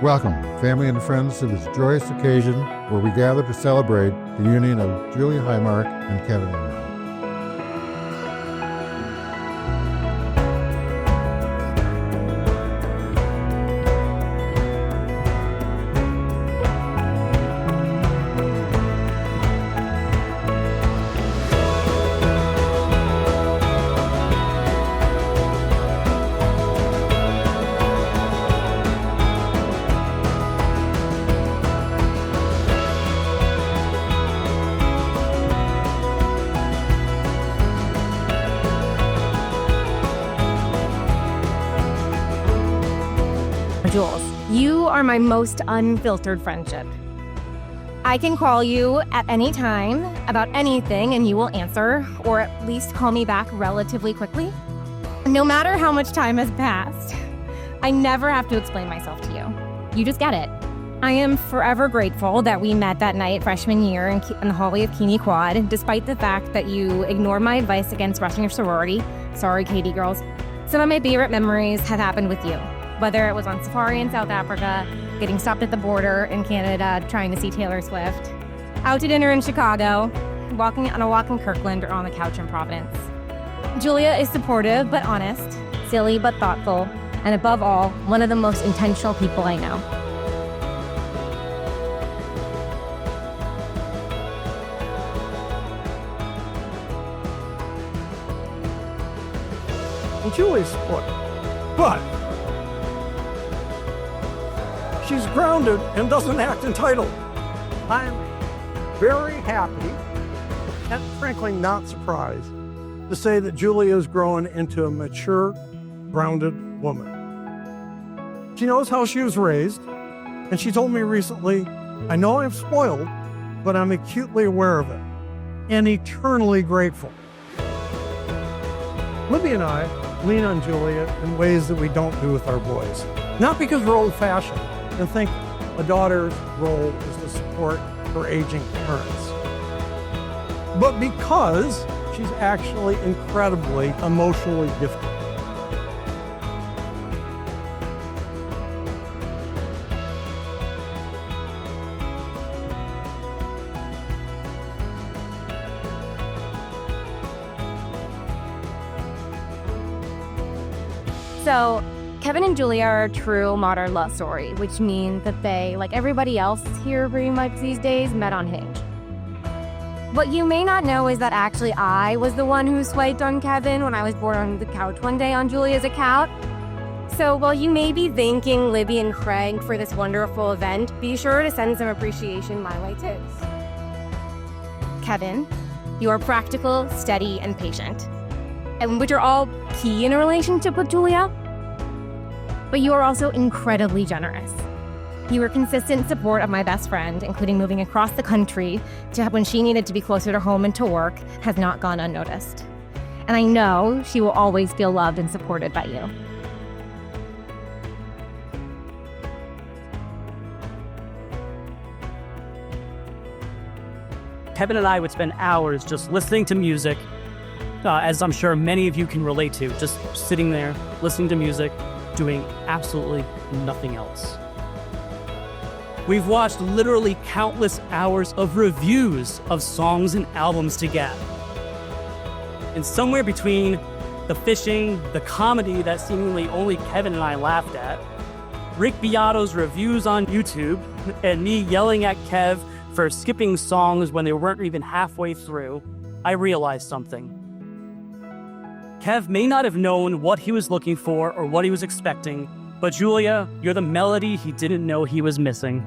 Welcome, family and friends, to this joyous occasion where we gather to celebrate the union of Julia Highmark and Kevin Manor. Jules, you are my most unfiltered friendship. I can call you at any time about anything and you will answer, or at least call me back relatively quickly. No matter how much time has passed, I never have to explain myself to you. You just get it. I am forever grateful that we met that night freshman year in the hallway of Keeney Quad, despite the fact that you ignored my advice against rushing your sorority. Sorry, Katie girls. Some of my favorite memories have happened with you. Whether it was on safari in South Africa, getting stopped at the border in Canada, trying to see Taylor Swift, out to dinner in Chicago, walking on a walk in Kirkland, or on the couch in Providence. Julia is supportive but honest, silly but thoughtful, and above all, one of the most intentional people I know. Julie's sport, but she's grounded and doesn't act entitled. I'm very happy, and frankly not surprised, to say that Julia has grown into a mature, grounded woman. She knows how she was raised, and she told me recently, I know I'm spoiled, but I'm acutely aware of it, and eternally grateful. Libby and I lean on Julia in ways that we don't do with our boys. Not because we're old-fashioned and think a daughter's role is to support her aging parents, but because she's actually incredibly emotionally gifted. So, Kevin and Julia are a true modern love story, which means that they, like everybody else here pretty much these days, met on Hinge. What you may not know is that actually I was the one who swiped on Kevin when I was bored on the couch one day on Julia's account. So while you may be thanking Libby and Craig for this wonderful event, be sure to send some appreciation my way too. Kevin, you are practical, steady, and patient, and which are all key in a relationship with Julia. But you are also incredibly generous. Your consistent support of my best friend, including moving across the country to when she needed to be closer to home and to work, has not gone unnoticed. And I know she will always feel loved and supported by you. Kevin and I would spend hours just listening to music, as I'm sure many of you can relate to, just sitting there, listening to music, doing absolutely nothing else. We've watched literally countless hours of reviews of songs and albums together. And somewhere between the fishing, the comedy that seemingly only Kevin and I laughed at, Rick Beato's reviews on YouTube, and me yelling at Kev for skipping songs when they weren't even halfway through, I realized something. Kev may not have known what he was looking for or what he was expecting, but Julia, you're the melody he didn't know he was missing.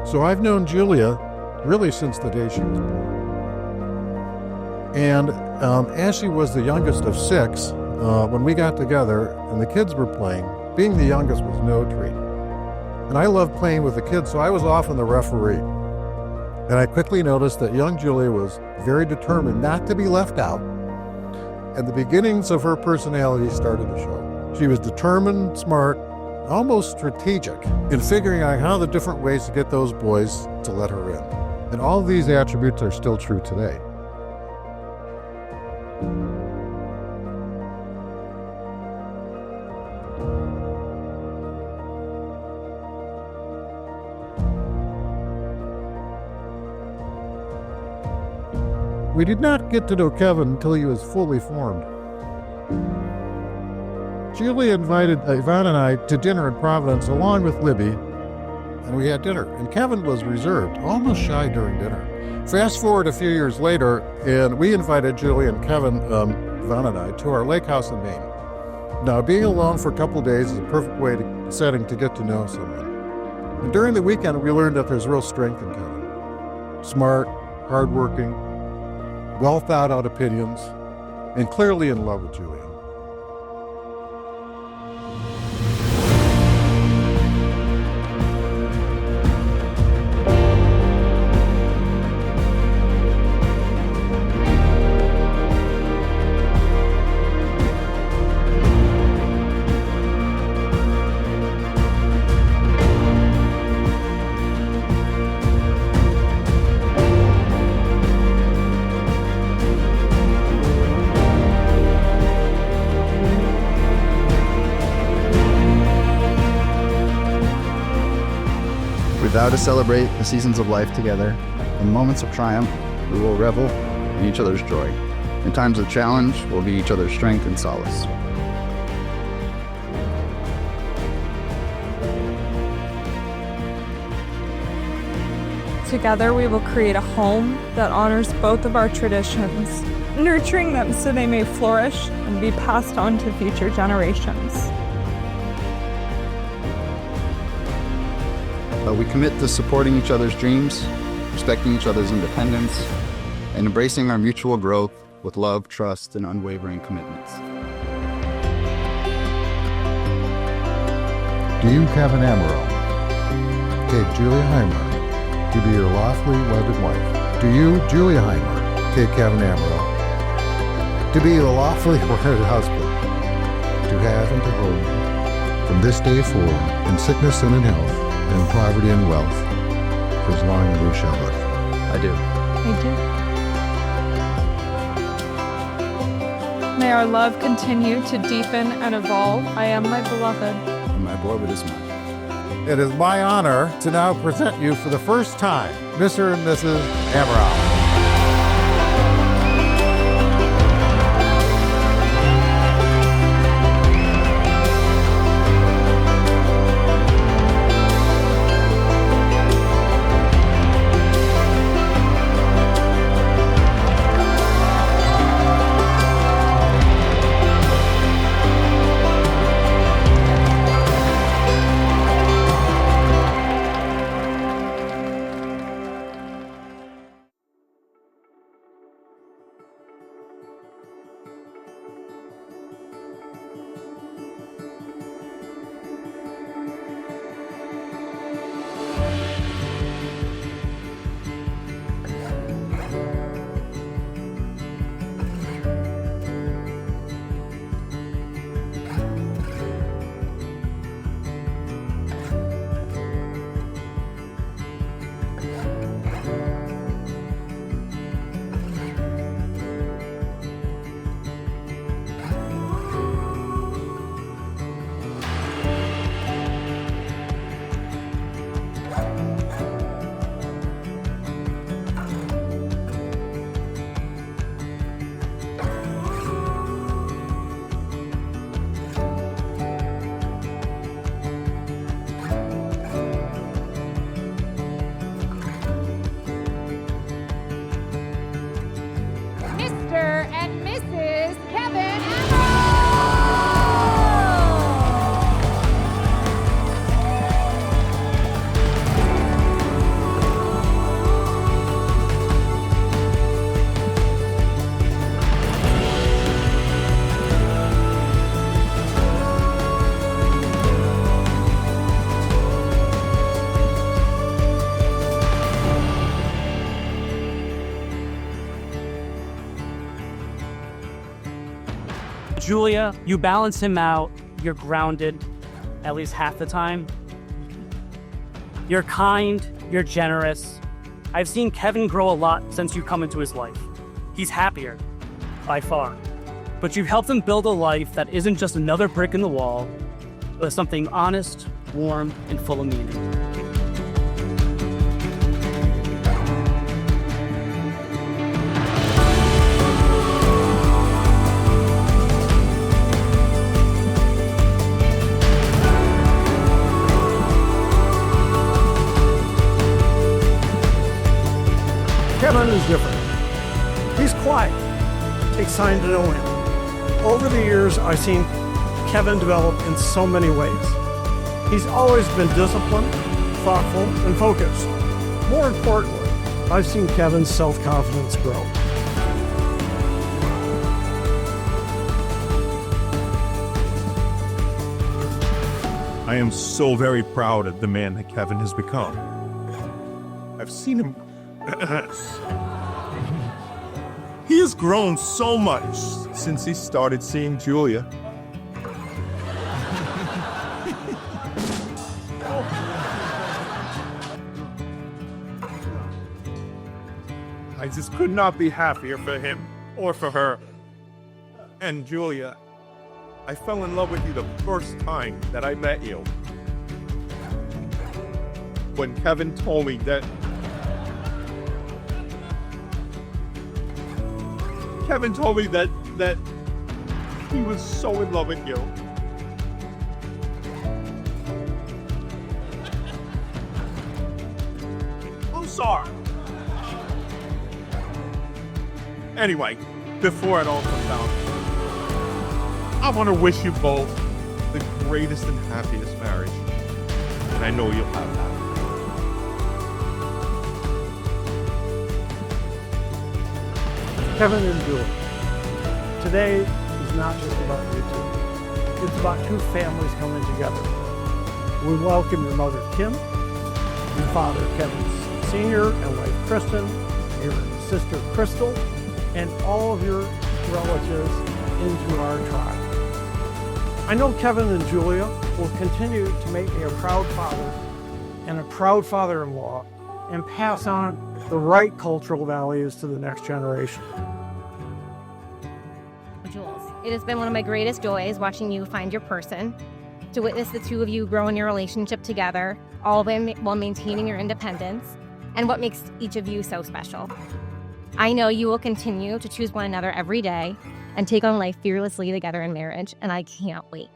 So I've known Julia really since the day she was born. And as she was the youngest of six, when we got together and the kids were playing, being the youngest was no treat. And I loved playing with the kids, so I was often the referee. And I quickly noticed that young Julia was very determined not to be left out, and the beginnings of her personality started to show. She was determined, smart, almost strategic in figuring out how the different ways to get those boys to let her in. And all of these attributes are still true today. We did not get to know Kevin until he was fully formed. Julia invited Yvonne and I to dinner in Providence along with Libby, and we had dinner. And Kevin was reserved, almost shy during dinner. Fast forward a few years later, and we invited Julia and Kevin, Yvonne and I, to our lake house in Maine. Now, being alone for a couple of days is a perfect setting to get to know someone. And during the weekend, we learned that there's real strength in Kevin. Smart, hardworking, well thought out opinions, and clearly in love with Julia. We vow to celebrate the seasons of life together. In moments of triumph, we will revel in each other's joy. In times of challenge, we'll be each other's strength and solace. Together, we will create a home that honors both of our traditions, nurturing them so they may flourish and be passed on to future generations. We commit to supporting each other's dreams, respecting each other's independence, and embracing our mutual growth with love, trust, and unwavering commitments. Do you, Kevin Amaral, take Julia Heimer to be your lawfully wedded wife? Do you, Julia Heimer, take Kevin Amaral to be your lawfully wedded husband, to have and to hold from this day forward in sickness and in health, in poverty and wealth, for as long as we shall live? I do. I do. May our love continue to deepen and evolve. I am my beloved. And my beloved is mine. It is my honor to now present you for the first time, Mr. and Mrs. Amaral. Julia, you balance him out. You're grounded, at least half the time. You're kind, you're generous. I've seen Kevin grow a lot since you come into his life. He's happier, by far. But you've helped him build a life that isn't just another brick in the wall, but something honest, warm, and full of meaning. Kevin is different. He's quiet. It takes time to know him. Over the years, I've seen Kevin develop in so many ways. He's always been disciplined, thoughtful, and focused. More importantly, I've seen Kevin's self-confidence grow. I am so very proud of the man that Kevin has become. I've seen him. He has grown so much since he started seeing Julia. I just could not be happier for him or for her. And Julia, I fell in love with you the first time that I met you. When Kevin told me that he was so in love with you. I'm sorry. Anyway, before it all comes out, I want to wish you both the greatest and happiest marriage. And I know you'll have that. Kevin and Julia, today is not just about you two. It's about two families coming together. We welcome your mother, Kim, your father, Kevin Sr., and wife, Kristen, your sister, Crystal, and all of your relatives into our tribe. I know Kevin and Julia will continue to make me a proud father and a proud father-in-law and pass on the right cultural values to the next generation. Jules, it has been one of my greatest joys watching you find your person, to witness the two of you grow in your relationship together, all while maintaining your independence, and what makes each of you so special. I know you will continue to choose one another every day and take on life fearlessly together in marriage, and I can't wait.